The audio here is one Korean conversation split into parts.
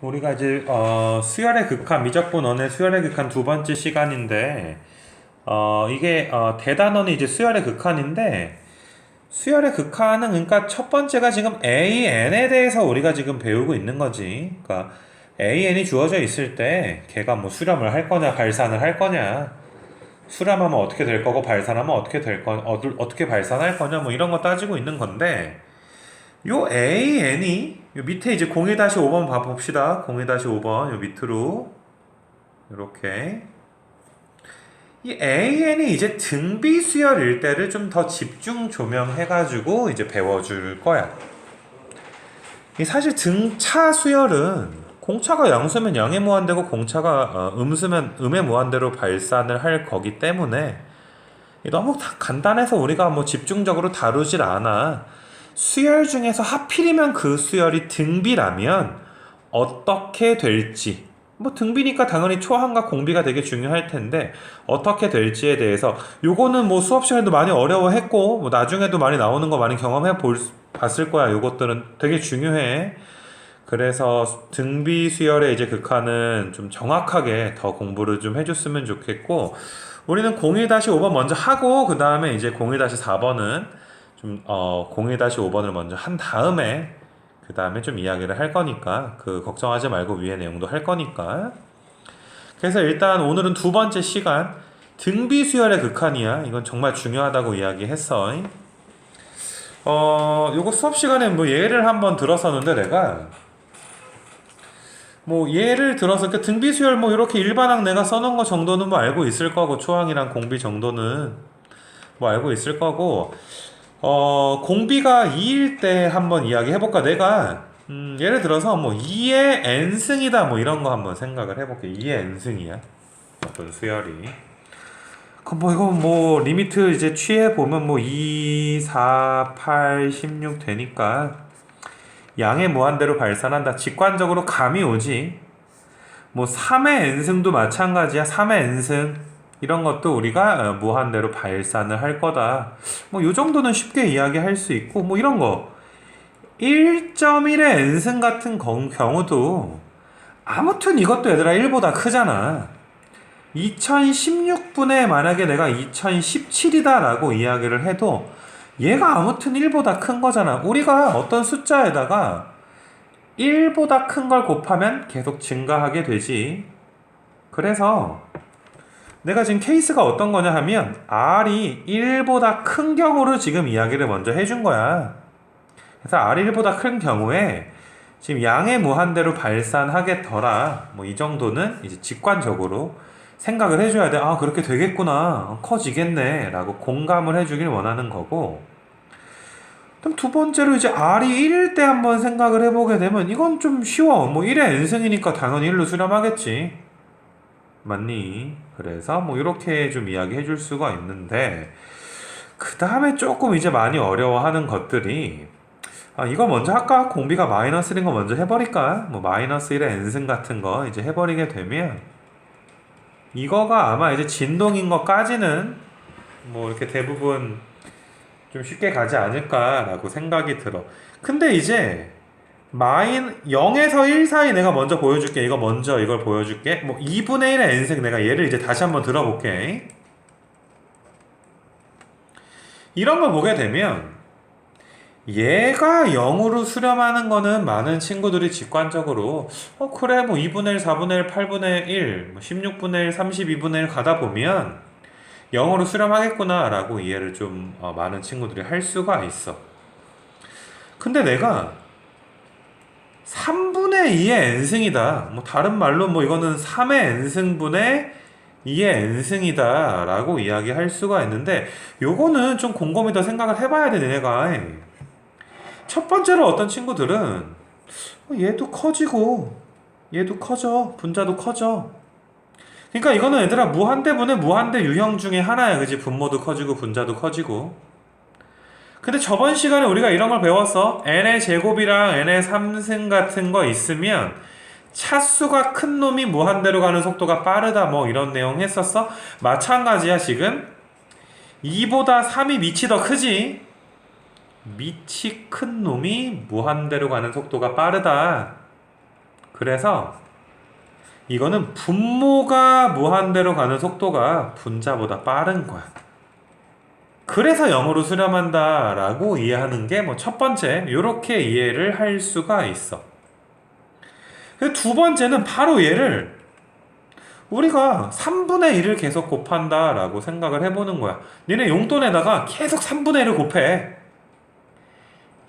우리가 이제 수열의 극한 미적분원의 수열의 극한 두 번째 시간인데 이게 대단원이 이제 수열의 극한인데 수열의 극한은 그러니까 첫 번째가 지금 AN에 대해서 우리가 지금 배우고 있는 거지. 그러니까 AN이 주어져 있을 때 걔가 뭐 수렴을 할 거냐 발산을 할 거냐, 수렴하면 어떻게 될 거고 발산하면 어떻게 될 거, 어떻게 발산할 거냐 뭐 이런 거 따지고 있는 건데, 요 AN이 요 밑에 이제 01-5번 봐봅시다. 01-5번 요 밑으로 이렇게 이 AN이 이제 등비 수열 일대를 좀 더 집중 조명해가지고 이제 배워줄 거야. 이 사실 등차 수열은 공차가 양수면 양의 무한대고 공차가 음수면 음의 무한대로 발산을 할 거기 때문에 너무 간단해서 우리가 뭐 집중적으로 다루질 않아. 수열 중에서 하필이면 그 수열이 등비라면 어떻게 될지, 뭐 등비니까 당연히 초항과 공비가 되게 중요할 텐데 어떻게 될지에 대해서 요거는 뭐 수업 시간에도 많이 어려워했고 뭐 나중에도 많이 나오는 거 많이 봤을 거야. 요것들은 되게 중요해. 그래서 등비 수열의 이제 극한은 좀 정확하게 더 공부를 좀 해줬으면 좋겠고, 우리는 01-5번 먼저 하고 그 다음에 이제 01-4번은 좀 01-5번을 먼저 한 다음에 그 다음에 좀 이야기를 할 거니까 그 걱정하지 말고 위에 내용도 할 거니까. 그래서 일단 오늘은 두 번째 시간 등비 수열의 극한이야. 이건 정말 중요하다고 이야기했어. 요거 수업 시간에 뭐 예를 한번 들었었는데 내가 뭐 예를 들어서 그 등비 수열 뭐 이렇게 일반항 내가 써놓은 거 정도는 뭐 알고 있을 거고, 초항이랑 공비 정도는 뭐 알고 있을 거고, 공비가 2일 때 한번 이야기 해볼까? 내가 예를 들어서 뭐 2의 n승이다 뭐 이런 거 한번 생각을 해볼게. 2의 n승이야 어떤 수열이. 그럼 뭐 이거 뭐 리미트 이제 취해 보면 뭐 2, 4, 8, 16 되니까 양의 무한대로 발산한다. 직관적으로 감이 오지. 뭐 3의 n승도 마찬가지야. 3의 n승 이런 것도 우리가 무한대로 발산을 할 거다. 뭐 요 정도는 쉽게 이야기할 수 있고, 뭐 이런 거 1.1의 n승 같은 경우도 아무튼 이것도 얘들아 1보다 크잖아. 2016분에 만약에 내가 2017이다 라고 이야기를 해도 얘가 아무튼 1보다 큰 거잖아. 우리가 어떤 숫자에다가 1보다 큰 걸 곱하면 계속 증가하게 되지. 그래서 내가 지금 케이스가 어떤 거냐 하면 R이 1보다 큰 경우를 지금 이야기를 먼저 해준 거야. 그래서 R이 1보다 큰 경우에 지금 양의 무한대로 발산하겠더라. 뭐 이 정도는 이제 직관적으로 생각을 해줘야 돼. 아, 그렇게 되겠구나. 커지겠네. 라고 공감을 해주길 원하는 거고. 그럼 두 번째로 이제 R이 1일 때 한번 생각을 해보게 되면 이건 좀 쉬워. 뭐 1의 n승이니까 당연히 1로 수렴하겠지. 맞니? 그래서 뭐 이렇게 좀 이야기 해줄 수가 있는데, 그 다음에 조금 이제 많이 어려워하는 것들이, 이거 먼저 할까? 공비가 마이너스 1인 거 먼저 해버릴까? 뭐 마이너스 1의 n승 같은 거 이제 해버리게 되면 이거가 아마 이제 진동인 것까지는 뭐 이렇게 대부분 좀 쉽게 가지 않을까라고 생각이 들어. 근데 이제 0에서 1 사이 내가 먼저 보여줄게. 이거 먼저 이걸 보여줄게. 뭐 2분의 1의 n승 내가 얘를 이제 다시 한번 들어볼게. 이런 걸 보게 되면 얘가 0으로 수렴하는 거는 많은 친구들이 직관적으로 그래 뭐 2분의 1, 4분의 1, 8분의 1, 뭐 16분의 1, 32분의 1 가다 보면 0으로 수렴하겠구나 라고 이해를 좀 많은 친구들이 할 수가 있어. 근데 내가 3분의 2의 n승이다. 뭐 다른 말로 뭐 이거는 3의 n승분의 2의 n승이다 라고 이야기할 수가 있는데, 요거는 좀 곰곰이 더 생각을 해봐야 돼. 내가 첫 번째로 어떤 친구들은 얘도 커지고 얘도 커져, 분자도 커져. 그러니까 이거는 얘들아 무한대분의 무한대 유형 중에 하나야. 그지? 분모도 커지고 분자도 커지고. 근데 저번 시간에 우리가 이런 걸 배웠어. n의 제곱이랑 n의 3승 같은 거 있으면 차수가 큰 놈이 무한대로 가는 속도가 빠르다 뭐 이런 내용 했었어. 마찬가지야. 지금 2보다 3이 밑이 더 크지. 밑이 큰 놈이 무한대로 가는 속도가 빠르다. 그래서 이거는 분모가 무한대로 가는 속도가 분자보다 빠른 거야. 그래서 0으로 수렴한다 라고 이해하는 게 뭐 첫 번째, 이렇게 이해를 할 수가 있어. 두 번째는 바로 얘를 우리가 3분의 1을 계속 곱한다 라고 생각을 해보는 거야. 니네 용돈에다가 계속 3분의 1을 곱해.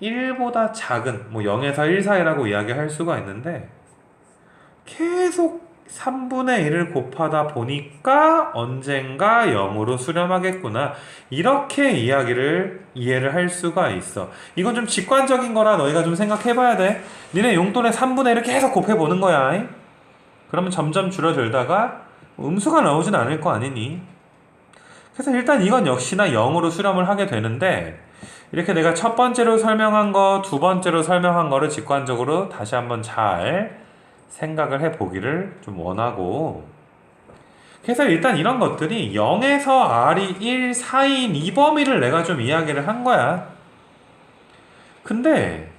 1보다 작은, 뭐 0에서 1 사이라고 이야기할 수가 있는데 계속 3분의 1을 곱하다 보니까 언젠가 0으로 수렴하겠구나. 이렇게 이해를 할 수가 있어. 이건 좀 직관적인 거라 너희가 좀 생각해봐야 돼. 니네 용돈에 3분의 1을 계속 곱해보는 거야. 그러면 점점 줄어들다가 음수가 나오진 않을 거 아니니. 그래서 일단 이건 역시나 0으로 수렴을 하게 되는데 이렇게 내가 첫 번째로 설명한 거, 두 번째로 설명한 거를 직관적으로 다시 한번 잘 생각을 해보기를 좀 원하고, 그래서 일단 이런 것들이 0에서 R이 1 사이인 이 범위를 내가 좀 이야기를 한 거야. 근데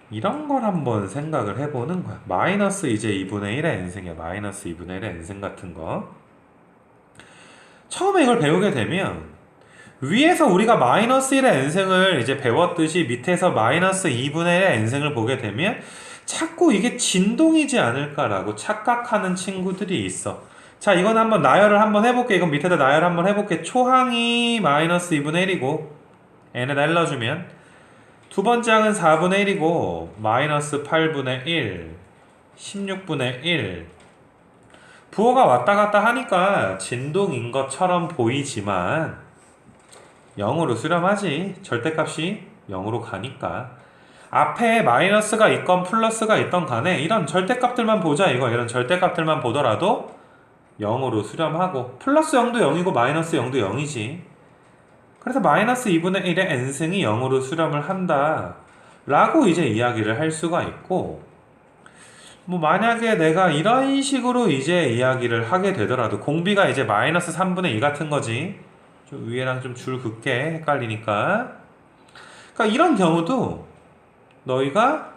이런 걸 한번 생각을 해보는 거야. 마이너스 이제 2분의 1의 n승이야. 마이너스 2분의 1의 n승 같은 거. 처음에 이걸 배우게 되면 위에서 우리가 마이너스 1의 n승을 이제 배웠듯이 밑에서 마이너스 2분의 1의 n승을 보게 되면 자꾸 이게 진동이지 않을까라고 착각하는 친구들이 있어. 자, 이건 한번 나열을 한번 해볼게. 이건 밑에다 나열 한번 해볼게. 초항이 마이너스 2분의 1이고 n에다 1 넣어주면 두 번째 항은 4분의 1이고 마이너스 8분의 1, 16분의 1. 부호가 왔다 갔다 하니까 진동인 것처럼 보이지만 0으로 수렴하지. 절대값이 0으로 가니까. 앞에 마이너스가 있건 플러스가 있던 간에 이런 절대값들만 보자. 이런 절대값들만 보더라도 0으로 수렴하고 플러스 0도 0이고 마이너스 0도 0이지. 그래서 마이너스 2분의 1의 n승이 0으로 수렴을 한다 라고 이제 이야기를 할 수가 있고, 뭐 만약에 내가 이런 식으로 이제 이야기를 하게 되더라도 공비가 이제 마이너스 3분의 2 같은 거지. 좀 위에랑 좀 줄 긋게 헷갈리니까. 그러니까 이런 경우도 너희가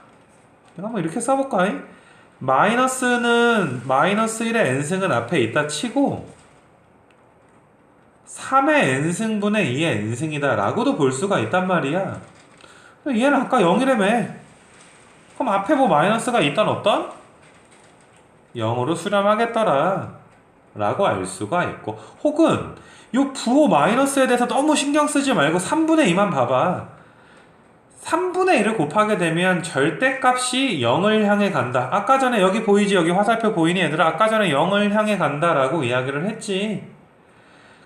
내가 한번 이렇게 써볼까? 마이너스는 마이너스 1의 n승은 앞에 있다 치고 3의 n승분의 2의 n승이다 라고도 볼 수가 있단 말이야. 얘는 아까 0이라며. 그럼 앞에 뭐 마이너스가 있던 없던 0으로 수렴하겠더라 라고 알 수가 있고, 혹은 요 부호 마이너스에 대해서 너무 신경 쓰지 말고 3분의 2만 봐봐. 3분의 1을 곱하게 되면 절대값이 0을 향해 간다. 아까 전에 여기 보이지? 여기 화살표 보이니 얘들아? 아까 전에 0을 향해 간다 라고 이야기를 했지.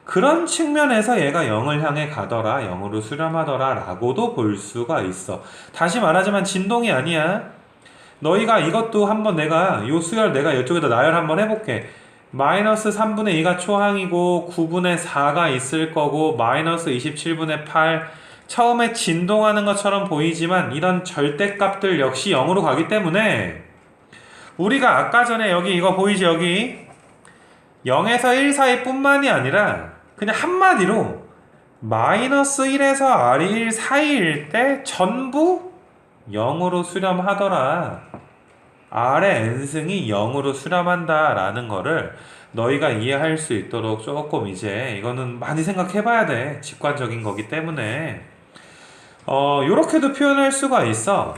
그런 측면에서 얘가 0을 향해 가더라, 0으로 수렴하더라 라고도 볼 수가 있어. 다시 말하지만 진동이 아니야. 너희가 이것도 한번 내가 요 수열 내가 이쪽에다 나열 한번 해볼게. 마이너스 3분의 2가 초항이고 9분의 4가 있을 거고 마이너스 27분의 8. 처음에 진동하는 것처럼 보이지만 이런 절대값들 역시 0으로 가기 때문에 우리가 아까 전에 여기 이거 보이지? 여기 0에서 1 사이 뿐만이 아니라 그냥 한마디로 마이너스 1에서 R이 1 사이일 때 전부 0으로 수렴하더라. R의 n승이 0으로 수렴한다 라는 거를 너희가 이해할 수 있도록 조금 이제 이거는 많이 생각해 봐야 돼. 직관적인 거기 때문에 요렇게도 표현할 수가 있어.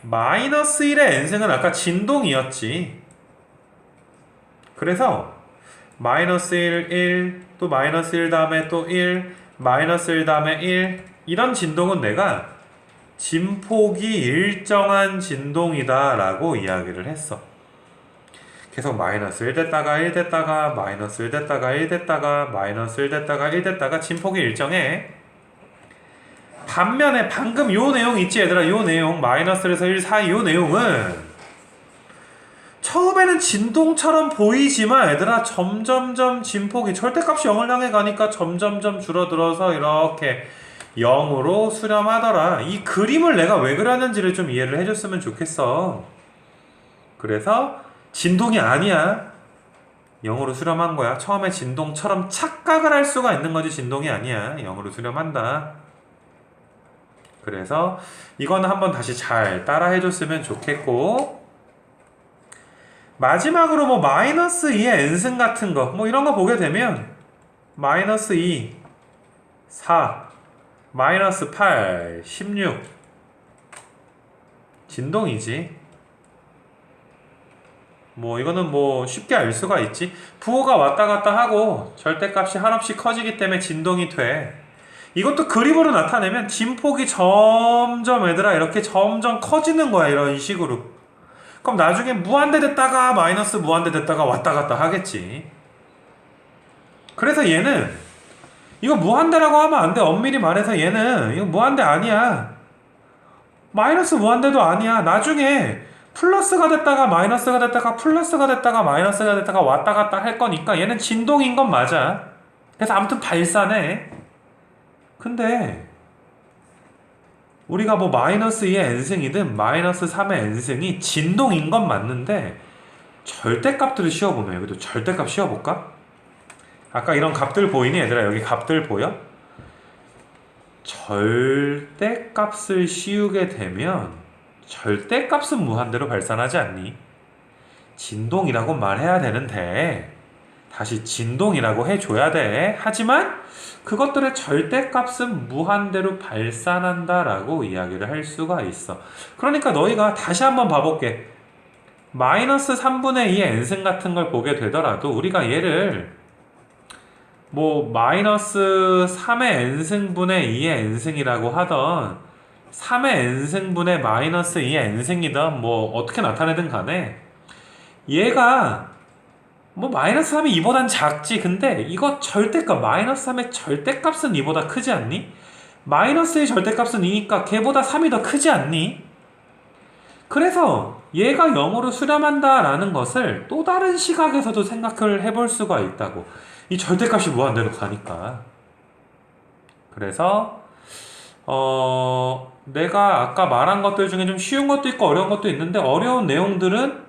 마이너스 1의 n승은 아까 진동이었지. 그래서 마이너스 1, 1, 또 마이너스 1 다음에 또 1, 마이너스 1 다음에 1. 이런 진동은 내가 진폭이 일정한 진동이다 라고 이야기를 했어. 계속 마이너스 1 됐다가 1 됐다가 마이너스 1 됐다가 1 됐다가 마이너스 1 됐다가 1 됐다가 진폭이 일정해. 반면에 방금 요 내용 있지 얘들아? 요 내용 마이너스 1에서 1 사이 요 내용은 처음에는 진동처럼 보이지만 얘들아 점점점 진폭이 절대값이 0을 향해 가니까 점점점 줄어들어서 이렇게 0으로 수렴하더라. 이 그림을 내가 왜 그렸는지를 좀 이해를 해줬으면 좋겠어. 그래서 진동이 아니야. 0으로 수렴한 거야. 처음에 진동처럼 착각을 할 수가 있는 거지 진동이 아니야. 0으로 수렴한다. 그래서 이거는 한번 다시 잘 따라 해줬으면 좋겠고, 마지막으로 뭐 마이너스 2의 n승 같은 거 뭐 이런 거 보게 되면 마이너스 2, 4, 마이너스 8, 16 진동이지. 뭐 이거는 뭐 쉽게 알 수가 있지. 부호가 왔다 갔다 하고 절대값이 한없이 커지기 때문에 진동이 돼. 이것도 그림으로 나타내면 진폭이 점점 얘들아 이렇게 점점 커지는 거야. 이런 식으로. 그럼 나중에 무한대 됐다가 마이너스 무한대 됐다가 왔다 갔다 하겠지. 그래서 얘는 이거 무한대라고 하면 안 돼. 엄밀히 말해서 얘는 이거 무한대 아니야. 마이너스 무한대도 아니야. 나중에 플러스가 됐다가 마이너스가 됐다가 플러스가 됐다가 마이너스가 됐다가 왔다 갔다 할 거니까 얘는 진동인 건 맞아. 그래서 아무튼 발산해. 근데 우리가 뭐 마이너스 2의 n승이든 마이너스 3의 n승이 진동인 건 맞는데 절대값들을 씌워보면, 여기도 절대값 씌워볼까? 아까 이런 값들 보이니 얘들아? 여기 값들 보여? 절대값을 씌우게 되면 절대값은 무한대로 발산하지 않니? 진동이라고 말해야 되는데 다시 진동이라고 해줘야 돼. 하지만 그것들의 절대값은 무한대로 발산한다라고 이야기를 할 수가 있어. 그러니까 너희가 다시 한번 봐볼게. 마이너스 3분의 2의 n승 같은 걸 보게 되더라도 우리가 얘를 뭐 마이너스 3의 n승분의 2의 n승이라고 하던 3의 n승분의 마이너스 2의 n승이든 뭐 어떻게 나타내든 간에 얘가 뭐 마이너스 3이 2보단 작지. 근데 이거 절대값 마이너스 3의 절대값은 2보다 크지 않니? 마이너스의 절대값은 2니까 걔보다 3이 더 크지 않니? 그래서 얘가 0으로 수렴한다 라는 것을 또 다른 시각에서도 생각을 해볼 수가 있다고. 이 절대값이 무한대로 가니까. 그래서 내가 아까 말한 것들 중에 좀 쉬운 것도 있고 어려운 것도 있는데, 어려운 내용들은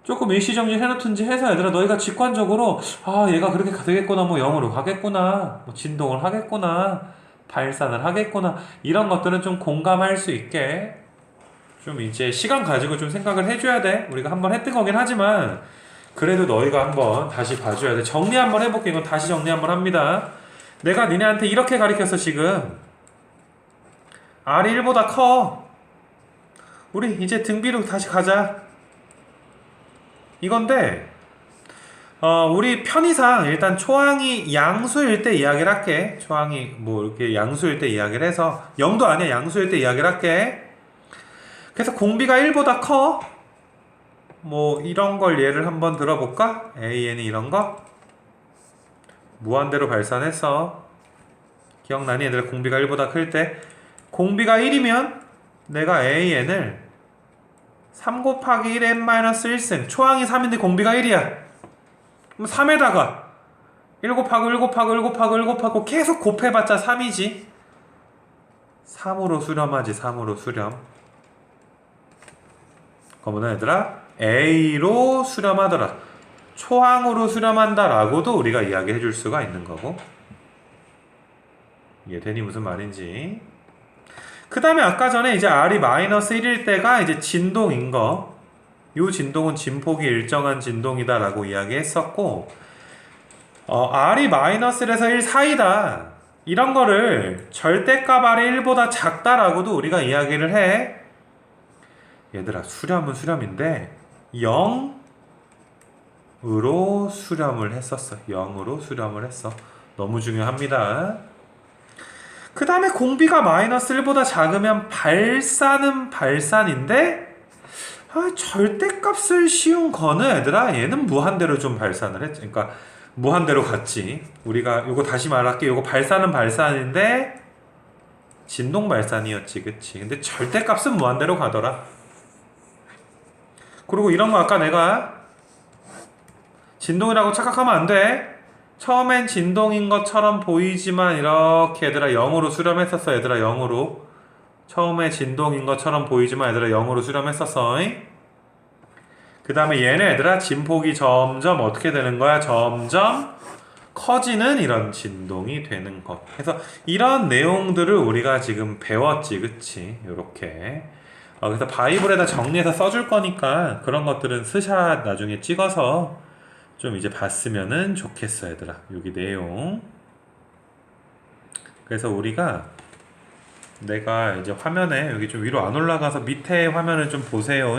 조금 일시정지 해놓든지 해서 얘들아 너희가 직관적으로 얘가 그렇게 되겠구나, 뭐 0으로 가겠구나, 뭐 진동을 하겠구나, 발산을 하겠구나, 이런 것들은 좀 공감할 수 있게 좀 이제 시간 가지고 좀 생각을 해줘야 돼. 우리가 한번 했던 거긴 하지만 그래도 너희가 한번 다시 봐줘야 돼. 정리 한번 해볼게. 이건 다시 정리 한번 합니다. 내가 니네한테 이렇게 가르쳤어. 지금 R이 1보다 커. 우리 이제 등비로 다시 가자. 이건데 우리 편의상 일단 초항이 양수일 때 이야기를 할게. 초항이 뭐 이렇게 양수일 때 이야기를 해서 0도 아니야. 양수일 때 이야기를 할게. 그래서 공비가 1보다 커. 뭐 이런 걸 예를 한번 들어볼까? AN이 이런 거 무한대로 발산했어. 기억나니 얘들아? 공비가 1보다 클 때 공비가 1이면 내가 AN을 3 곱하기 1의 n-1승, 초항이 3인데 공비가 1이야. 그럼 3에다가 1 곱하고 1 곱하고 1 곱하고 1 곱하고 계속 곱해봤자 3이지. 3으로 수렴하지. 3으로 수렴. 그러면 얘들아 A로 수렴하더라, 초항으로 수렴한다 라고도 우리가 이야기 해줄 수가 있는 거고. 이해되니 무슨 말인지? 그 다음에 아까 전에 이제 R이 마이너스 1일 때가 이제 진동인 거, 요 진동은 진폭이 일정한 진동이다 라고 이야기했었고, R이 마이너스 1에서 1 사이다 이런 거를 절대값 R이 1보다 작다 라고도 우리가 이야기를 해. 얘들아 수렴은 수렴인데 0으로 수렴을 했었어. 0으로 수렴을 했어. 너무 중요합니다. 그 다음에 공비가 마이너스 1보다 작으면 발산은 발산인데 절대값을 씌운 거는 얘들아 얘는 무한대로 좀 발산을 했지. 그러니까 무한대로 갔지. 우리가 요거 다시 말할게. 요거 발산은 발산인데 진동 발산이었지. 그치? 근데 절대값은 무한대로 가더라. 그리고 이런 거 아까 내가 진동이라고 착각하면 안 돼. 처음엔 진동인 것처럼 보이지만 이렇게 얘들아 0으로 수렴했었어. 얘들아 0으로. 처음에 진동인 것처럼 보이지만 얘들아 0으로 수렴했었어. 그 다음에 얘네 얘들아 진폭이 점점 어떻게 되는 거야? 점점 커지는 이런 진동이 되는 것. 그래서 이런 내용들을 우리가 지금 배웠지, 그치? 요렇게. 그래서 바이블에다 정리해서 써줄 거니까 그런 것들은 스샷 나중에 찍어서 좀 이제 봤으면은 좋겠어, 얘들아. 여기 내용. 그래서 우리가 내가 이제 화면에 여기 좀 위로 안 올라가서 밑에 화면을 좀 보세요.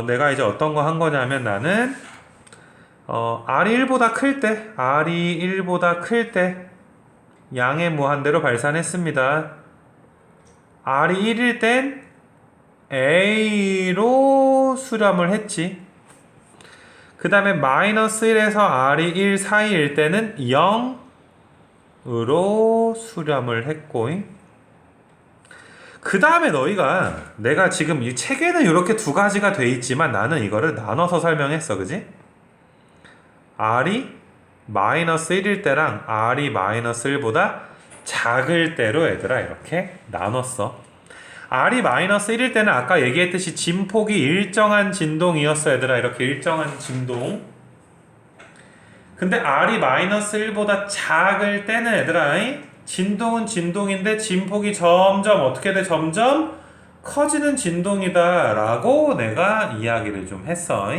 내가 이제 어떤 거 한 거냐면 나는 R이 1보다 클 때, R이 1보다 클 때 양의 무한대로 발산했습니다. R이 1일 땐 A로 수렴을 했지. 그 다음에 마이너스 1에서 R이 1 사이일 때는 0으로 수렴을 했고, 그 다음에 너희가 내가 지금 이 책에는 이렇게 두 가지가 돼 있지만 나는 이거를 나눠서 설명했어, 그지? R이 마이너스 1일 때랑 R이 마이너스 1보다 작을 때로 얘들아 이렇게 나눴어. R이 마이너스 1일 때는 아까 얘기했듯이 진폭이 일정한 진동이었어, 얘들아. 이렇게 일정한 진동. 근데 R이 마이너스 1보다 작을 때는 얘들아 진동은 진동인데 진폭이 점점 어떻게 돼? 점점 커지는 진동이다 라고 내가 이야기를 좀 했어.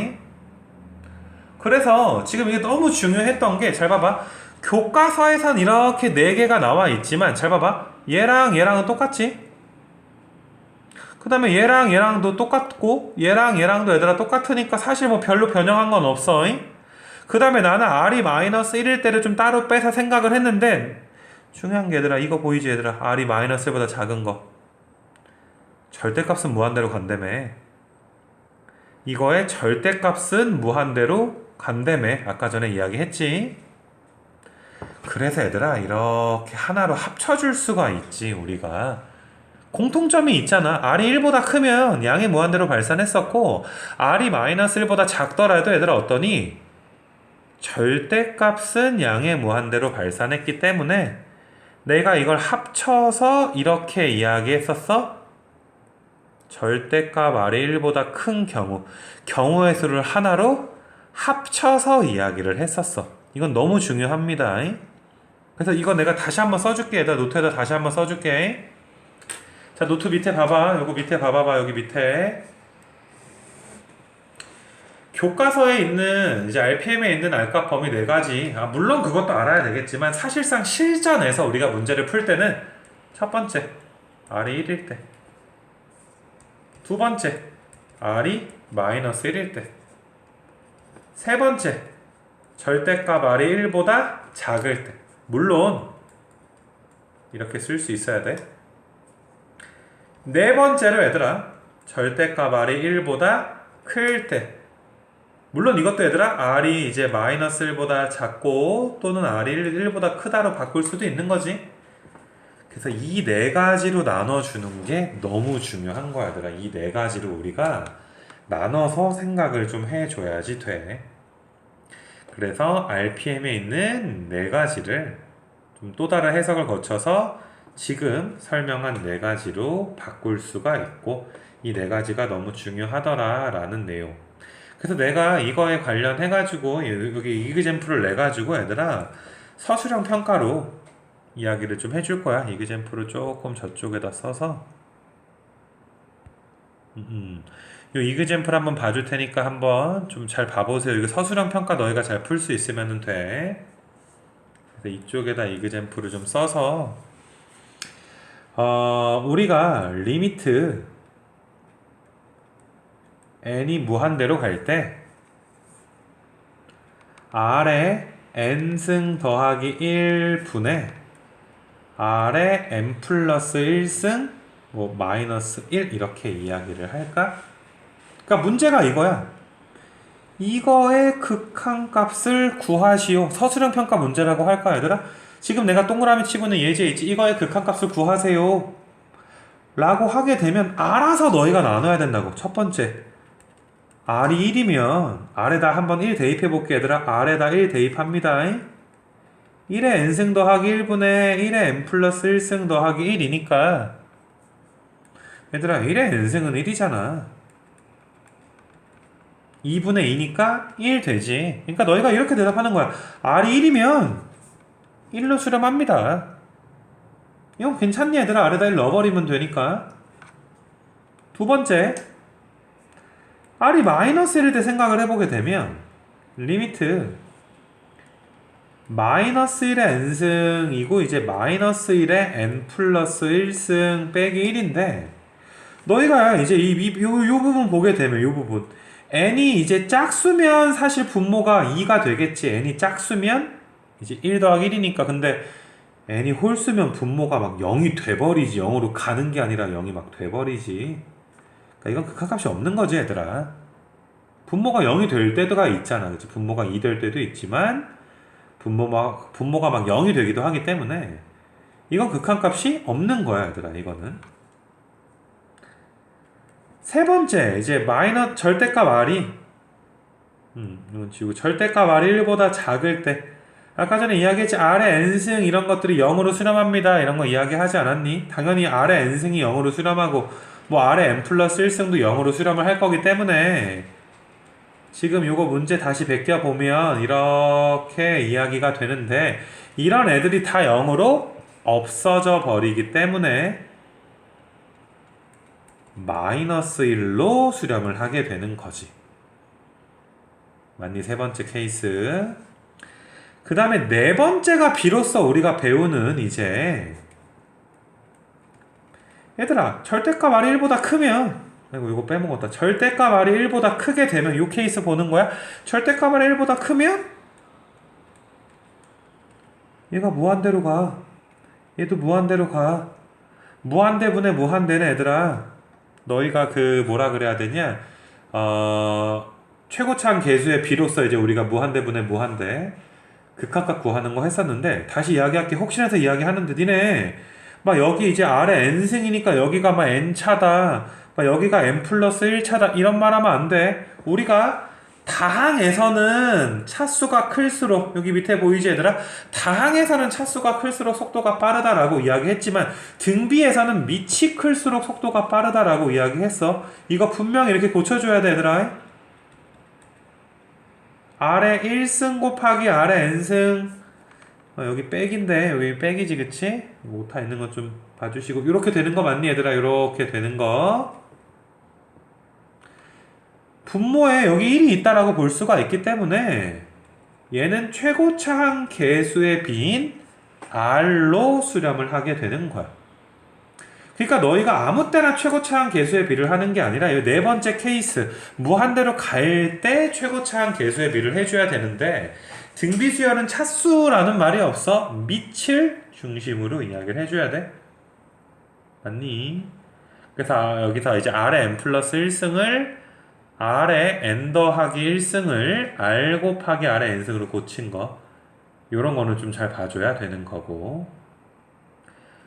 그래서 지금 이게 너무 중요했던 게 잘 봐봐. 교과서에선 이렇게 4개가 나와 있지만 잘 봐봐. 얘랑 얘랑은 똑같지? 그 다음에 얘랑 얘랑도 똑같고 얘랑 얘랑도 얘들아 똑같으니까 사실 뭐 별로 변형한 건 없어. 그 다음에 나는 R이 마이너스 1일 때를 좀 따로 빼서 생각을 했는데 중요한 게 얘들아 이거 보이지 얘들아. R이 마이너스 1보다 작은 거 절대값은 무한대로 간다며. 이거의 절대값은 무한대로 간다며. 아까 전에 이야기했지. 그래서 얘들아 이렇게 하나로 합쳐줄 수가 있지. 우리가 공통점이 있잖아. R이 1보다 크면 양의 무한대로 발산했었고 R이 마이너스 1보다 작더라도 얘들아 어떠니? 절대값은 양의 무한대로 발산했기 때문에 내가 이걸 합쳐서 이렇게 이야기했었어. 절대값 R이 1보다 큰 경우의 수를 하나로 합쳐서 이야기를 했었어. 이건 너무 중요합니다. 그래서 이거 내가 다시 한번 써줄게. 얘들아 노트에다 다시 한번 써줄게. 자, 노트 밑에 봐봐. 요거 밑에 봐봐봐. 여기 밑에 교과서에 있는 이제 RPM에 있는 알값 범위 4가지. 물론 그것도 알아야 되겠지만 사실상 실전에서 우리가 문제를 풀 때는 첫 번째 R이 1일 때, 두 번째 R이 마이너스 1일 때, 세 번째 절대값 R이 1보다 작을 때. 물론 이렇게 쓸 수 있어야 돼. 네 번째로 얘들아 절대값 R이 1보다 클 때. 물론 이것도 얘들아 R이 이제 마이너스 1보다 작고 또는 R이 1보다 크다로 바꿀 수도 있는 거지. 그래서 이 4가지로 나눠주는 게 너무 중요한 거야 얘들아. 이 4가지로 우리가 나눠서 생각을 좀 해줘야지 돼. 그래서 RPM에 있는 4가지를 좀 또 다른 해석을 거쳐서 지금 설명한 4가지로 바꿀 수가 있고 이 4가지가 너무 중요하더라 라는 내용. 그래서 내가 이거에 관련해가지고 여기 이그젬플을 내가지고 얘들아 서술형 평가로 이야기를 좀 해줄 거야. 이그젬플을 조금 저쪽에다 써서 요 이그젬플 한번 봐줄 테니까 한번 좀 잘 봐보세요. 이거 서술형 평가 너희가 잘 풀 수 있으면 돼. 그래서 이쪽에다 이그젬플을 좀 써서 우리가 리미트 n이 무한대로 갈 때 R에 n승 더하기 1분의 R에 n 플러스 1승 뭐 마이너스 1 이렇게 이야기를 할까? 그러니까 문제가 이거야. 이거의 극한값을 구하시오. 서술형 평가 문제라고 할까 얘들아? 지금 내가 동그라미 치고는 예제 있지. 이거의 극한값을 구하세요 라고 하게 되면 알아서 너희가 나눠야 된다고. 첫 번째 R이 1이면 R에다 한번 1 대입해 볼게 얘들아. R에다 1 대입합니다. 1의 n승 더하기 1분의 1의 n 플러스 1승 더하기 1이니까 얘들아 1의 n승은 1이잖아. 2분의 2니까 1 되지. 그러니까 너희가 이렇게 대답하는 거야. R이 1이면 1로 수렴합니다. 이거 괜찮니 얘들아? R에다 1 넣어버리면 되니까. 두 번째, R이 마이너스 1일 때 생각을 해보게 되면 리미트 마이너스 1의 n승이고 이제 마이너스 1의 n 플러스 1승 빼기 1인데 너희가 이제 요 부분 보게 되면 요 부분 n이 이제 짝수면 사실 분모가 2가 되겠지. n이 짝수면 이제 1 더하기 1이니까. 근데 n이 홀수면 분모가 막 0이 돼버리지. 0으로 가는 게 아니라 0이 막 돼버리지. 그러니까 이건 극한값이 없는 거지 얘들아. 분모가 0이 될 때가 있잖아. 그치? 분모가 2 될 때도 있지만 분모가 막 0이 되기도 하기 때문에 이건 극한값이 없는 거야 얘들아. 이거는 세 번째 이제 절대값 R이 이건 지우고 절대값 R이 1보다 작을 때 아까 전에 이야기했지. R의 n승 이런 것들이 0으로 수렴합니다. 이런 거 이야기하지 않았니? 당연히 R의 n승이 0으로 수렴하고 뭐 R의 n 플러스 1승도 0으로 수렴을 할 거기 때문에 지금 요거 문제 다시 베껴보면 이렇게 이야기가 되는데 이런 애들이 다 0으로 없어져 버리기 때문에 마이너스 1로 수렴을 하게 되는 거지. 맞니? 세 번째 케이스. 그 다음에 네 번째가 비로소 우리가 배우는 이제 얘들아 절대값 R이 1보다 크면 아이고 이거 빼먹었다. 절대값 R이 1보다 크게 되면 이 케이스 보는 거야. 절대값 R이 1보다 크면 얘가 무한대로 가. 얘도 무한대로 가. 무한대분의 무한대는 얘들아 너희가 그 뭐라 그래야 되냐 최고차항 계수에 비로소 이제 우리가 무한대분의 무한대 극한값 구하는 거 했었는데 다시 이야기할게. 혹시나 해서 이야기하는데 니네 막 여기 이제 아래 n승이니까 여기가 막 n차다 막 여기가 n 플러스 1차다 이런 말 하면 안 돼. 우리가 다항에서는 차수가 클수록 여기 밑에 보이지 얘들아? 다항에서는 차수가 클수록 속도가 빠르다라고 이야기했지만 등비에서는 밑이 클수록 속도가 빠르다라고 이야기했어. 이거 분명히 이렇게 고쳐줘야 돼 얘들아. 아래 1승 곱하기 아래 n승 여기 백인데 여기 백이지 그치? 오타 있는 거 좀 봐주시고 이렇게 되는 거 맞니 얘들아? 이렇게 되는 거 분모에 여기 1이 있다라고 볼 수가 있기 때문에 얘는 최고차항 계수의 비인 R로 수렴을 하게 되는 거야. 그러니까 너희가 아무 때나 최고차항 계수의 비를 하는 게 아니라 이 네 번째 케이스 무한대로 갈 때 최고차항 계수의 비를 해줘야 되는데 등비수열은 차수라는 말이 없어. 밑을 중심으로 이야기를 해줘야 돼. 맞니? 그래서 여기서 이제 R의 n 플러스 1승을 R의 n 더하기 1승을 R 곱하기 R의 n승으로 고친 거 요런 거는 좀 잘 봐줘야 되는 거고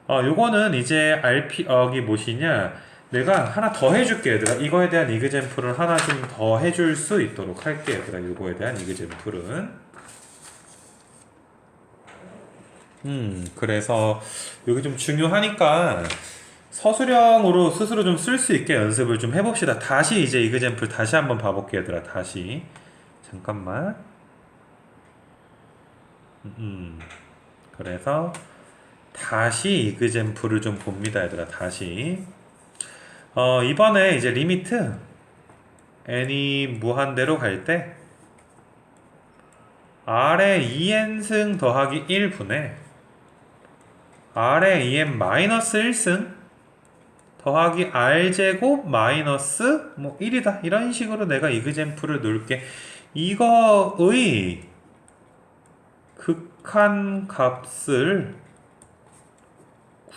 요거는 이제 RP, 여기 뭐시냐 내가 하나 더 해줄게 얘들아. 이거에 대한 이그젠플은 하나 좀 더 해줄 수 있도록 할게 얘들아. 이거에 대한 이그젠플은 그래서 여기 좀 중요하니까 서술형으로 스스로 좀 쓸 수 있게 연습을 좀 해봅시다. 다시 이제 이그젠플 다시 한번 봐볼게 얘들아. 다시 잠깐만. 그래서 다시 이그젠플을 좀 봅니다 얘들아. 다시 이번에 이제 리미트 n이 무한대로 갈 때 r의 2n승 더하기 1분의 r의 2n 마이너스 1승 더하기 r제곱 마이너스 뭐 1이다 이런 식으로 내가 이그젠플을 놓을게. 이거의 극한값을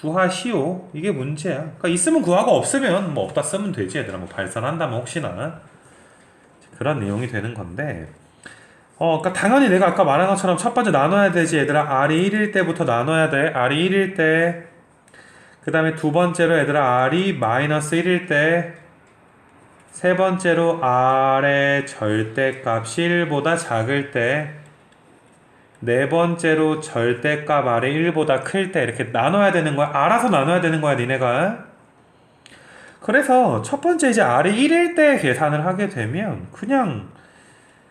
구하시오. 이게 문제야. 그러니까 있으면 구하고 없으면 뭐 없다 쓰면 되지 얘들아. 뭐 발산한다면 혹시나 그런 내용이 되는 건데 그러니까 당연히 내가 아까 말한 것처럼 첫 번째 나눠야 되지 얘들아. R이 1일 때부터 나눠야 돼. R이 1일 때 그 다음에 두 번째로 얘들아 R이 마이너스 1일 때 세 번째로 R의 절대값이 1보다 작을 때 네 번째로 절대값 R이 1보다 클 때 이렇게 나눠야 되는 거야. 알아서 나눠야 되는 거야 니네가. 그래서 첫 번째 이제 R이 1일 때 계산을 하게 되면 그냥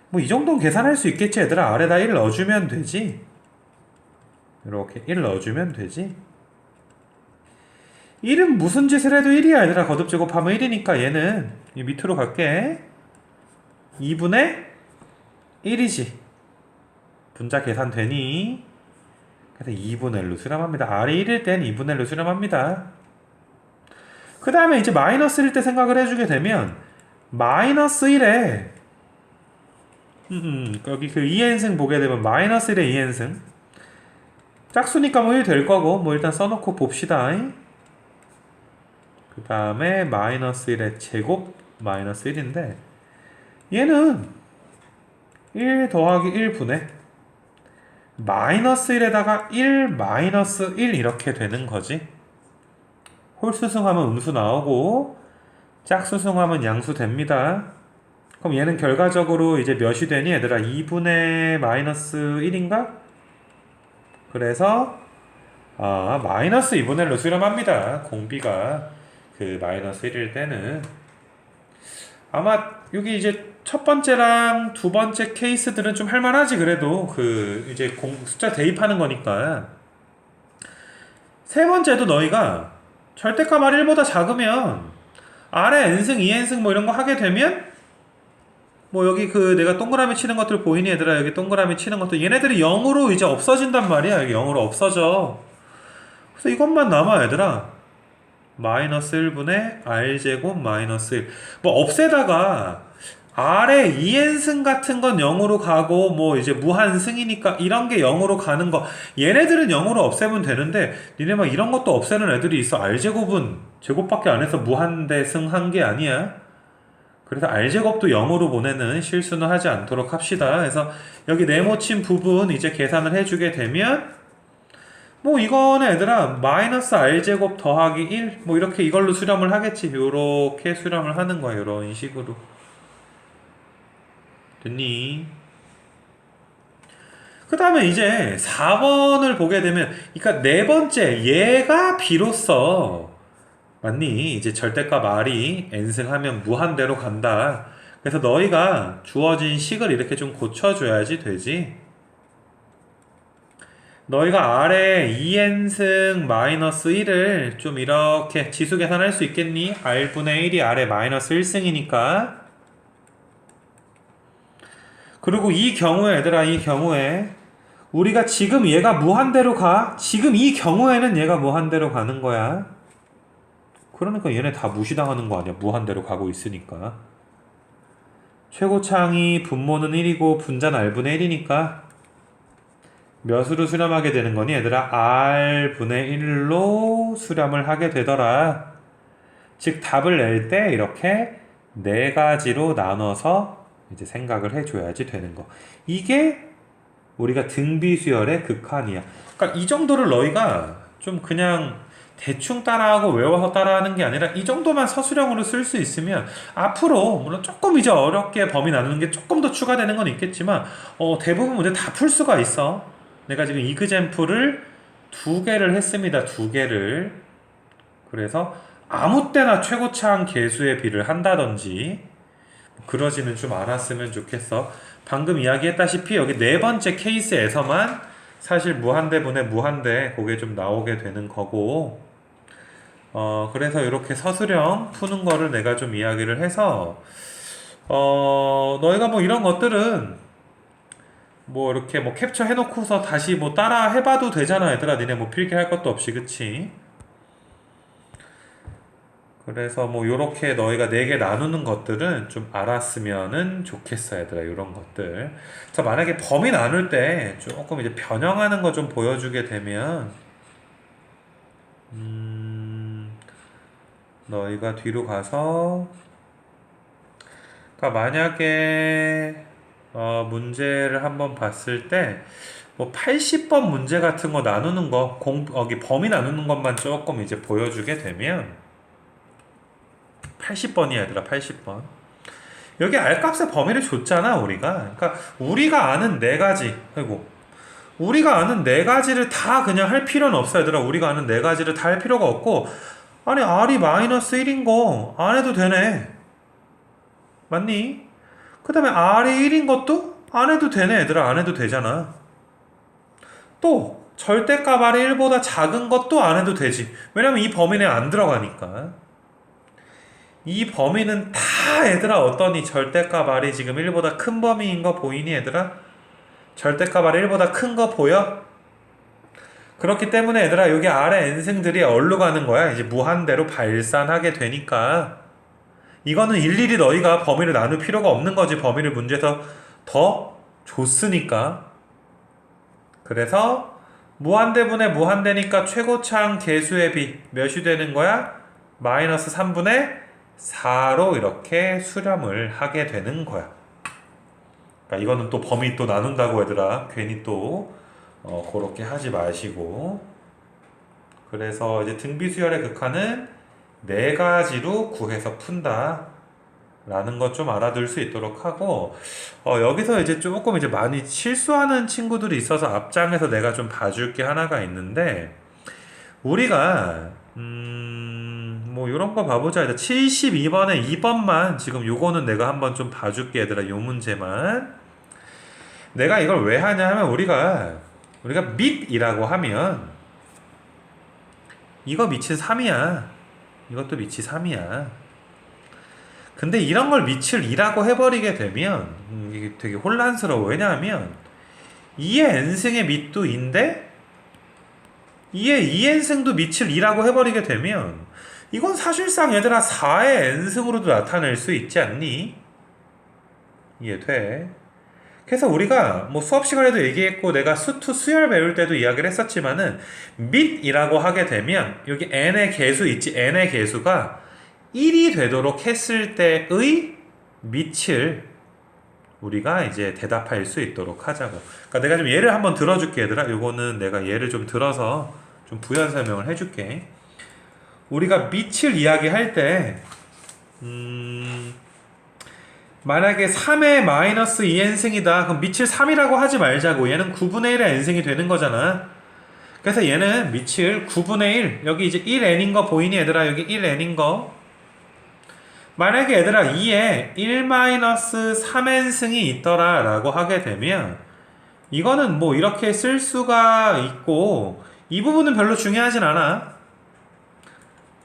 뭐 이 정도는 계산할 수 있겠지 얘들아. R에다 1 넣어주면 되지. 이렇게 1 넣어주면 되지. 1은 무슨 짓을 해도 1이야 얘들아. 거듭 제곱하면 1이니까 얘는 이 밑으로 갈게. 2분의 1이지. 분자 계산되니? 그래서 2분의 1로 수렴합니다. R이 1일 땐 2분의 1로 수렴합니다. 그 다음에 이제 마이너스 1일 때 생각을 해주게 되면 마이너스 1에 여기 그 2n승 보게 되면 마이너스 1에 2n승 짝수니까 뭐 1 될 거고 뭐 일단 써놓고 봅시다. 그 다음에 마이너스 1의 제곱 마이너스 1인데 얘는 1 더하기 1분의 마이너스 1에다가 1 마이너스 1 이렇게 되는 거지. 홀수승하면 음수 나오고 짝수승하면 양수 됩니다. 그럼 얘는 결과적으로 이제 몇이 되니 얘들아? 2분의 마이너스 1인가? 그래서 마이너스 2분의 1로 수렴합니다. 공비가 그 마이너스 1일 때는 아마 여기 이제 첫 번째랑 두 번째 케이스들은 좀 할만하지. 그래도 그 이제 숫자 대입하는 거니까. 세 번째도 너희가 절대값 R 1보다 작으면 R에 n승, 2n승 뭐 이런 거 하게 되면 뭐 여기 그 내가 동그라미 치는 것들 보이니 얘들아? 여기 동그라미 치는 것들 얘네들이 0으로 이제 없어진단 말이야. 여기 0으로 없어져. 그래서 이것만 남아 얘들아. 마이너스 1분의 R제곱 마이너스 1. 뭐 없애다가 R에 2n승 같은 건 0으로 가고 뭐 이제 무한승이니까 이런 게 0으로 가는 거 얘네들은 0으로 없애면 되는데 니네 막 이런 것도 없애는 애들이 있어. R제곱은 제곱밖에 안 해서 무한대승 한 게 아니야. 그래서 R제곱도 0으로 보내는 실수는 하지 않도록 합시다. 그래서 여기 네모친 부분 이제 계산을 해주게 되면 뭐 이거는 얘들아 마이너스 R제곱 더하기 1 뭐 이렇게 이걸로 수렴을 하겠지. 요렇게 수렴을 하는 거야. 요런 식으로. 됐니? 그 다음에 이제 4번을 보게 되면 그러니까 네 번째 얘가 비로소 맞니? 이제 절대값 R이 n승하면 무한대로 간다. 그래서 너희가 주어진 식을 이렇게 좀 고쳐줘야지 되지. 너희가 R에 2n승 마이너스 1을 좀 이렇게 지수 계산할 수 있겠니? R분의 1이 R에 마이너스 1승이니까. 그리고 이 경우에 얘들아 이 경우에 우리가 지금 얘가 무한대로 가. 지금 이 경우에는 얘가 무한대로 가는 거야. 그러니까 얘네 다 무시당하는 거 아니야. 무한대로 가고 있으니까. 최고창이 분모는 1이고 분자는 R분의 1이니까 몇으로 수렴하게 되는 거니 얘들아? R분의 1로 수렴을 하게 되더라. 즉 답을 낼 때 이렇게 네 가지로 나눠서 이제 생각을 해줘야지 되는 거. 이게 우리가 등비수열의 극한이야. 그러니까 이 정도를 너희가 좀 그냥 대충 따라하고 외워서 따라하는 게 아니라 이 정도만 서술형으로 쓸 수 있으면 앞으로 물론 조금 이제 어렵게 범위 나누는 게 조금 더 추가되는 건 있겠지만 대부분 문제 다 풀 수가 있어. 내가 지금 이그젬플을 2개를 했습니다. 2개를. 그래서 아무 때나 최고차항 계수의 비를 한다든지 그러지는 좀 않았으면 좋겠어. 방금 이야기했다시피 여기 네 번째 케이스에서만 사실 무한대분의 무한대 그게 좀 나오게 되는 거고 그래서 이렇게 서술형 푸는 거를 내가 좀 이야기를 해서 너희가 뭐 이런 것들은 뭐 이렇게 뭐 캡처 해놓고서 다시 뭐 따라 해봐도 되잖아 얘들아. 니네 뭐 필기할 것도 없이 그치? 그래서 뭐 요렇게 너희가 4개 나누는 것들은 좀 알았으면은 좋겠어 얘들아. 요런 것들. 자 만약에 범위 나눌 때 조금 이제 변형하는 거 좀 보여주게 되면 너희가 뒤로 가서 그러니까 만약에 문제를 한번 봤을 때 뭐 80번 문제 같은 거 나누는 거 여기 범위 나누는 것만 조금 이제 보여주게 되면 80번이야 얘들아. 80번 여기 R값의 범위를 줬잖아 우리가. 그러니까 우리가 아는 4가지 그리고 우리가 아는 4가지를 다 그냥 할 필요는 없어 얘들아. 우리가 아는 4가지를 다 할 필요가 없고 아니 R이 마이너스 1인 거 안 해도 되네. 맞니? 그 다음에 R이 1인 것도 안 해도 되네. 얘들아, 안 해도 되잖아. 또 절대값 R이 1보다 작은 것도 안 해도 되지. 왜냐면 이 범위 내에 안 들어가니까. 이 범위는 다 얘들아 어떠니? 절대값 R이 지금 1보다 큰 범위인 거 보이니 얘들아? 절대값 R이 1보다 큰 거 보여? 그렇기 때문에 얘들아 여기 R의 n승들이 어디로 가는 거야? 이제 무한대로 발산하게 되니까 이거는 일일이 너희가 범위를 나눌 필요가 없는 거지. 범위를 문제에서 더 줬으니까. 그래서 무한대분의 무한대니까 최고차항 계수의 비 몇이 되는 거야? 마이너스 3분의 4로 이렇게 수렴을 하게 되는 거야. 그러니까 이거는 또 범위 또 나눈다고 얘들아 괜히 또 그렇게 하지 마시고. 그래서 이제 등비수열의 극한은 네 가지로 구해서 푼다 라는 것 좀 알아둘 수 있도록 하고, 여기서 이제 조금 이제 많이 실수하는 친구들이 있어서 앞장에서 내가 좀 봐줄 게 하나가 있는데, 우리가 뭐 이런 거 봐보자. 72번에 2번만 지금 요거는 내가 한번 좀 봐줄게 얘들아. 요 문제만 내가 이걸 왜 하냐 하면 우리가 밑이라고 하면 이거 밑이 3이야. 이것도 밑이 3이야. 근데 이런 걸 밑을 2라고 해버리게 되면 이게 되게 혼란스러워. 왜냐하면 2의 n승의 밑도 2인데 2의 2n승도 밑을 2라고 해버리게 되면 이건 사실상 얘들아 4의 n승으로도 나타낼 수 있지 않니? 이해돼? 그래서 우리가 뭐 수업 시간에도 얘기했고 내가 수투 수열 배울 때도 이야기를 했었지만은 밑이라고 하게 되면 여기 n의 개수 있지. n의 개수가 1이 되도록 했을 때의 밑을 우리가 이제 대답할 수 있도록 하자고. 그러니까 내가 좀 예를 한번 들어줄게 얘들아. 요거는 내가 예를 좀 들어서 좀 부연 설명을 해줄게. 우리가 밑을 이야기할 때 만약에 3의 마이너스 2n승이다. 그럼 밑을 3이라고 하지 말자고. 얘는 9분의 1의 n승이 되는 거잖아. 그래서 얘는 밑을 9분의 1, 여기 이제 1n인 거 보이니 얘들아? 여기 1n인 거. 만약에 얘들아 2에 1-3n승이 있더라 라고 하게 되면 이거는 뭐 이렇게 쓸 수가 있고 이 부분은 별로 중요하진 않아.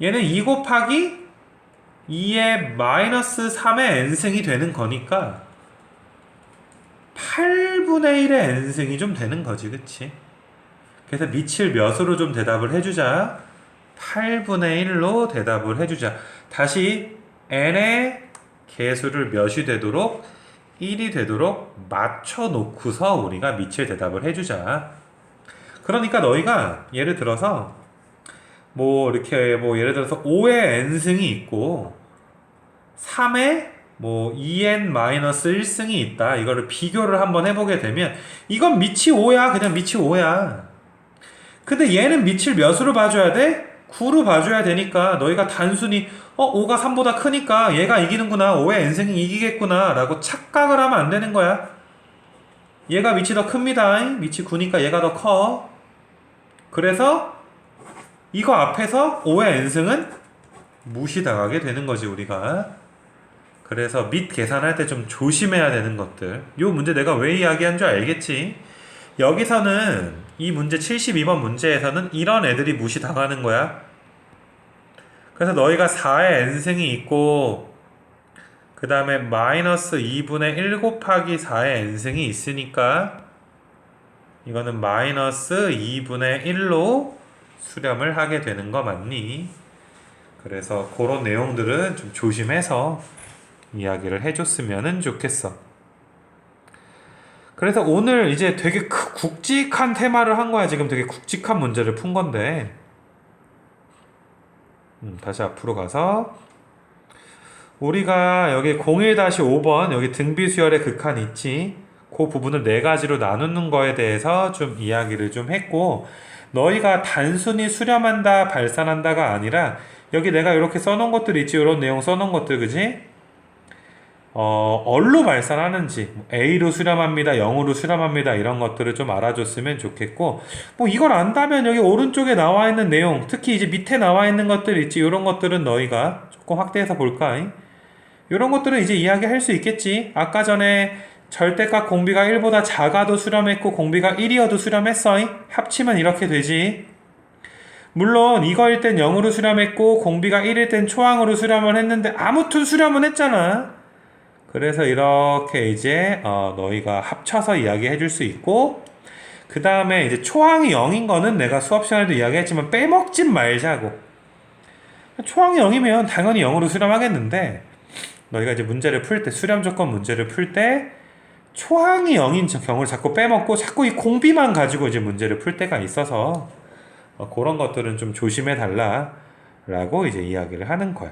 얘는 2 곱하기 2의 마이너스 3의 n승이 되는 거니까 8분의 1의 n승이 좀 되는 거지. 그치? 그래서 밑을 몇으로 좀 대답을 해주자. 8분의 1로 대답을 해주자. 다시 n의 개수를 몇이 되도록 1이 되도록 맞춰놓고서 우리가 밑을 대답을 해주자. 그러니까 너희가 예를 들어서 뭐 이렇게 뭐 예를 들어서 5의 n승이 있고 3의 뭐 2n-1승이 있다. 이거를 비교를 한번 해보게 되면 이건 밑이 5야. 그냥 밑이 5야. 근데 얘는 밑을 몇으로 봐줘야 돼? 9로 봐줘야 되니까 너희가 단순히 5가 3보다 크니까 얘가 이기는구나. 5의 n승이 이기겠구나 라고 착각을 하면 안 되는 거야. 얘가 밑이 더 큽니다. 밑이 9니까 얘가 더 커. 그래서 이거 앞에서 5의 n승은 무시당하게 되는 거지 우리가. 그래서 밑 계산할 때 좀 조심해야 되는 것들. 요 문제 내가 왜 이야기한 줄 알겠지? 여기서는 이 문제 72번 문제에서는 이런 애들이 무시당하는 거야. 그래서 너희가 4의 n승이 있고 그 다음에 마이너스 2분의 1 곱하기 4의 n승이 있으니까 이거는 마이너스 2분의 1로 수렴을 하게 되는 거 맞니? 그래서 그런 내용들은 좀 조심해서 이야기를 해줬으면 좋겠어. 그래서 오늘 이제 되게 굵직한 테마를 한 거야. 지금 되게 굵직한 문제를 푼 건데 다시 앞으로 가서 우리가 여기 01-5번 여기 등비수열의 극한 있지? 그 부분을 네 가지로 나누는 거에 대해서 좀 이야기를 좀 했고, 너희가 단순히 수렴한다 발산한다가 아니라 여기 내가 이렇게 써놓은 것들 있지? 이런 내용 써놓은 것들 그지? 얼로 발산하는지 A로 수렴합니다, 0으로 수렴합니다 이런 것들을 좀 알아줬으면 좋겠고, 뭐 이걸 안다면 여기 오른쪽에 나와 있는 내용, 특히 이제 밑에 나와 있는 것들 있지, 이런 것들은 너희가 조금 확대해서 볼까? 이런 것들은 이제 이야기할 수 있겠지. 아까 전에 절대값 공비가 1보다 작아도 수렴했고 공비가 1이어도 수렴했어. 합치면 이렇게 되지. 물론 이거일 땐 0으로 수렴했고 공비가 1일 땐 초항으로 수렴을 했는데 아무튼 수렴은 했잖아. 그래서 이렇게 이제 너희가 합쳐서 이야기해 줄 수 있고, 그 다음에 이제 초항이 0인 거는 내가 수업 시간에도 이야기했지만 빼먹진 말자고. 초항이 0이면 당연히 0으로 수렴하겠는데, 너희가 이제 문제를 풀 때, 수렴 조건 문제를 풀 때 초항이 0인 경우를 자꾸 빼먹고 자꾸 이 공비만 가지고 이제 문제를 풀 때가 있어서 그런 것들은 좀 조심해 달라 라고 이제 이야기를 하는 거야.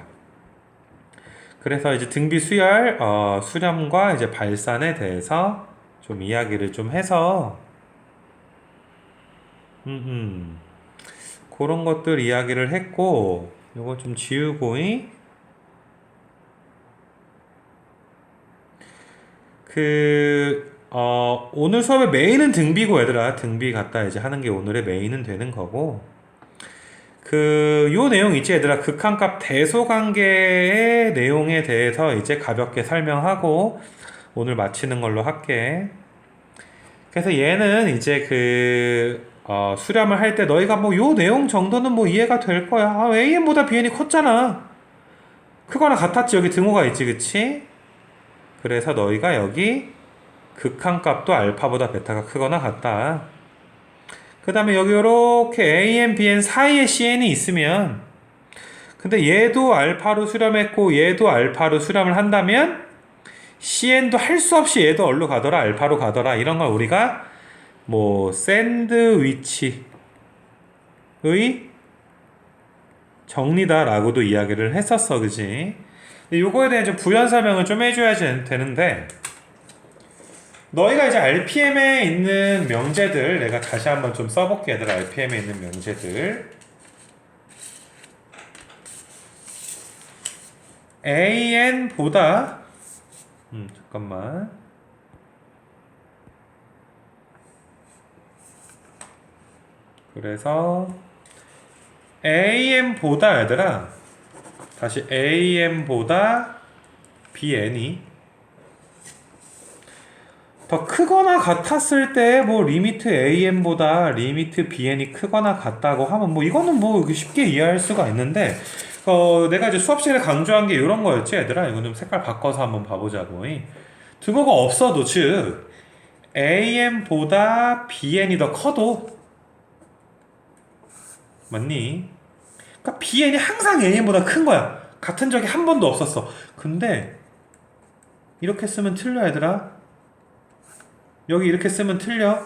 그래서 이제 등비 수열, 수렴과 이제 발산에 대해서 좀 이야기를 좀 해서 그런 것들 이야기를 했고, 요거 좀 지우고 오늘 수업의 메인은 등비고, 얘들아. 등비 갖다 이제 하는 게 오늘의 메인은 되는 거고, 요 내용 있지, 얘들아. 극한값 대소관계의 내용에 대해서 이제 가볍게 설명하고, 오늘 마치는 걸로 할게. 그래서 얘는 이제 수렴을 할 때 너희가 뭐 요 내용 정도는 뭐 이해가 될 거야. AN보다 BN이 컸잖아. 크거나 같았지. 여기 등호가 있지, 그치? 그래서 너희가 여기 극한값도 알파보다 베타가 크거나 같다. 그 다음에 여기 이렇게 AN, BN 사이에 CN이 있으면, 근데 얘도 알파로 수렴했고 얘도 알파로 수렴을 한다면 CN도 할 수 없이 얘도 얼로 가더라, 알파로 가더라, 이런 걸 우리가 뭐 샌드위치의 정리다라고도 이야기를 했었어, 그지? 요거에 대한 좀 부연 설명을 좀 해줘야 되는데, 너희가 이제 RPM에 있는 명제들 내가 다시 한번 좀 써볼게. 얘들아, RPM에 있는 명제들 AN보다 잠깐만, 그래서 AN보다, 얘들아, 다시 AN보다 BN이 더 크거나 같았을 때 뭐 리미트 AN보다 리미트 BN이 크거나 같다고 하면 뭐 이거는 뭐 쉽게 이해할 수가 있는데, 내가 이제 수업 시간에 강조한 게 이런 거였지, 얘들아. 이거 좀 색깔 바꿔서 한번 봐보자고. 등호가 없어도, 즉 AN보다 BN이 더 커도, 맞니? 그러니까 BN이 항상 AN보다 큰 거야. 같은 적이 한 번도 없었어. 근데 이렇게 쓰면 틀려, 얘들아. 여기 이렇게 쓰면 틀려.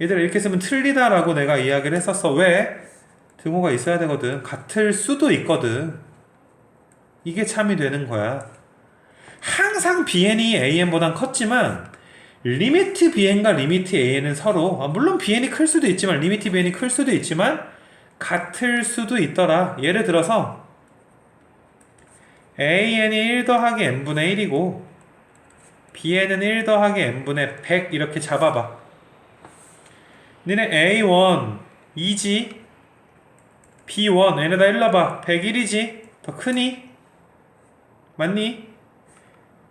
얘들아, 이렇게 쓰면 틀리다라고 내가 이야기를 했었어. 왜? 등호가 있어야 되거든. 같을 수도 있거든. 이게 참이 되는 거야. 항상 BN이 AN보단 컸지만 리미트 BN과 리미트 AN은 서로, 물론 BN이 클 수도 있지만 리미트 BN이 클 수도 있지만 같을 수도 있더라. 예를 들어서 AN이 1 더하기 n분의 1이고 BN은 1 더하기 n분의 100 이렇게 잡아봐. 니네 A1 2지, B1 n에다 일러봐. 101이지. 더 크니? 맞니?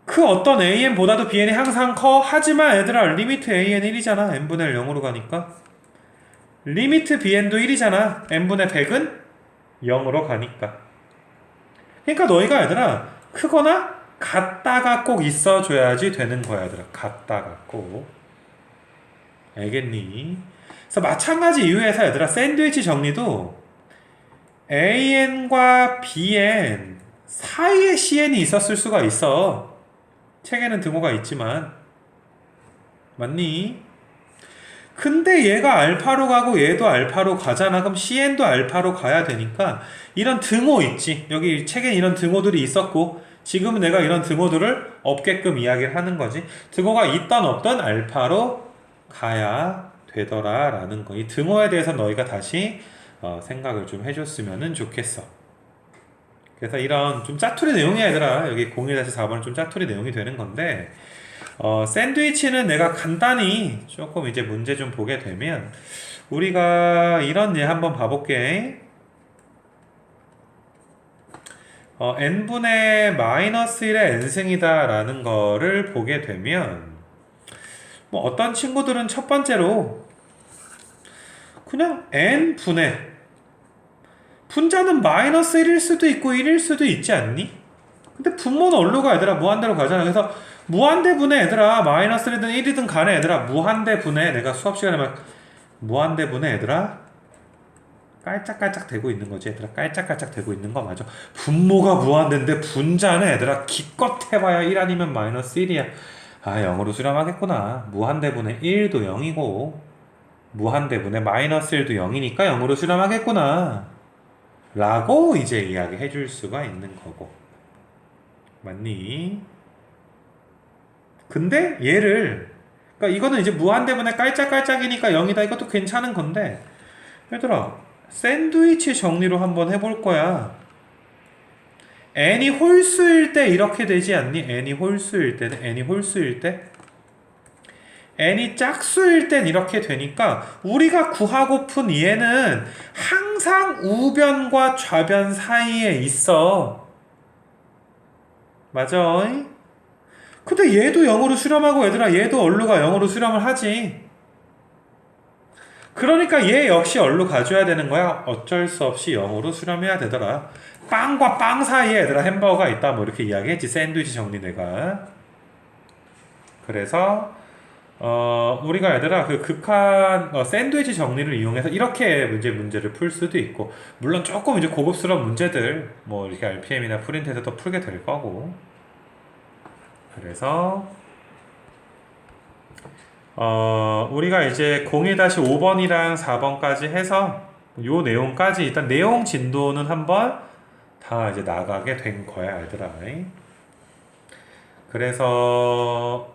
그 어떤 AN보다도 BN이 항상 커. 하지만 얘들아, 리미트 AN 1이잖아. n분의 1 0으로 가니까. 리미트 BN도 1이잖아. n분의 100은 0으로 가니까. 그러니까 너희가, 얘들아, 크거나 같다가 꼭 있어줘야지 되는 거야, 얘들아. 같다가 꼭. 알겠니? 그래서 마찬가지 이유에서, 얘들아, 샌드위치 정리도 AN과 BN 사이에 CN이 있었을 수가 있어. 책에는 등호가 있지만. 맞니? 근데 얘가 알파로 가고 얘도 알파로 가잖아. 그럼 CN도 알파로 가야 되니까 이런 등호 있지. 여기 책에 이런 등호들이 있었고, 지금은 내가 이런 등호들을 없게끔 이야기를 하는 거지. 등호가 있던 없던 알파로 가야 되더라 라는 거. 이 등호에 대해서 너희가 다시 생각을 좀 해줬으면 좋겠어. 그래서 이런 좀 짜투리 내용이야 얘들아. 여기 01-4번은 좀 짜투리 내용이 되는 건데 샌드위치는 내가 간단히 조금 이제 문제 좀 보게 되면 우리가 이런 예 한번 봐볼게. n분의 마이너스 1의 n승이다 라는 거를 보게 되면 뭐 어떤 친구들은 첫 번째로 그냥 n분의 분자는 마이너스 1일 수도 있고 1일 수도 있지 않니? 근데 분모는 어디로 가 얘들아? 무한대로 가잖아. 그래서 무한대분의 얘들아 마이너스 1이든 1이든 간에 얘들아 무한대분의 내가 수업 시간에 막 무한대분의 얘들아 깔짝깔짝 되고 있는 거지 얘들아. 깔짝깔짝 되고 있는 거 맞아. 분모가 무한대인데 분자는 얘들아 기껏 해봐야 1 아니면 마이너스 1이야. 아 0으로 수렴하겠구나. 무한대분의 1도 0이고 무한대분의 마이너스 1도 0이니까 0으로 수렴하겠구나 라고 이제 이야기 해줄 수가 있는 거고. 맞니? 근데 얘를 그러니까 이거는 이제 무한대분의 깔짝깔짝이니까 0이다 이것도 괜찮은 건데 얘들아 샌드위치 정리로 한번 해볼 거야. n이 홀수일 때 이렇게 되지 않니? n이 홀수일 때는 n이 홀수일 때 n이 짝수일 땐 이렇게 되니까 우리가 구하고픈 얘는 항상 우변과 좌변 사이에 있어. 맞아? 근데 얘도 0으로 수렴하고 얘들아 얘도 얼루가 0으로 수렴을 하지. 그러니까 얘 역시 얼루 가져야 되는 거야. 어쩔 수 없이 0으로 수렴해야 되더라. 빵과 빵 사이에 얘들아 햄버거가 있다 뭐 이렇게 이야기했지. 샌드위치 정리 내가. 그래서 우리가 얘들아 그 극한 샌드위치 정리를 이용해서 이렇게 문제를 풀 수도 있고 물론 조금 이제 고급스러운 문제들 뭐 이렇게 RPM이나 프린트에서도 풀게 될 거고. 그래서 우리가 이제 01-5번이랑 4번까지 해서 요 내용까지 일단 내용 진도는 한번 다 이제 나가게 된 거야 얘들아. 그래서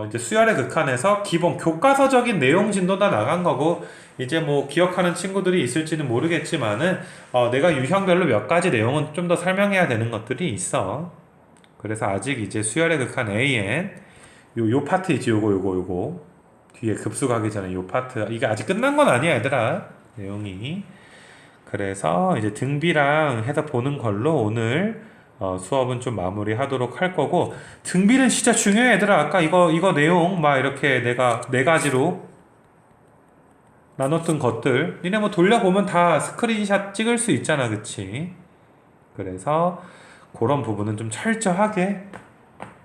이제 수열의 극한에서 기본 교과서적인 내용 진도 다 나간 거고 이제 뭐 기억하는 친구들이 있을지는 모르겠지만은 내가 유형별로 몇 가지 내용은 좀 더 설명해야 되는 것들이 있어. 그래서 아직 이제 수열의 극한 AN 요 파트 있지 요거 뒤에 급수 가기 전에 요 파트 이게 아직 끝난 건 아니야 얘들아 내용이. 그래서 이제 등비랑 해서 보는 걸로 오늘 수업은 좀 마무리 하도록 할 거고 등비는 진짜 중요해 얘들아. 아까 이거 내용 막 이렇게 내가 네 가지로 나눴던 것들 니네 뭐 돌려보면 다 스크린샷 찍을 수 있잖아 그치? 그래서 그런 부분은 좀 철저하게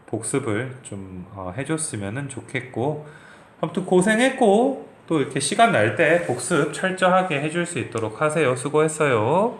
복습을 좀 해줬으면 좋겠고 아무튼 고생했고 또 이렇게 시간 날 때 복습 철저하게 해줄 수 있도록 하세요. 수고했어요.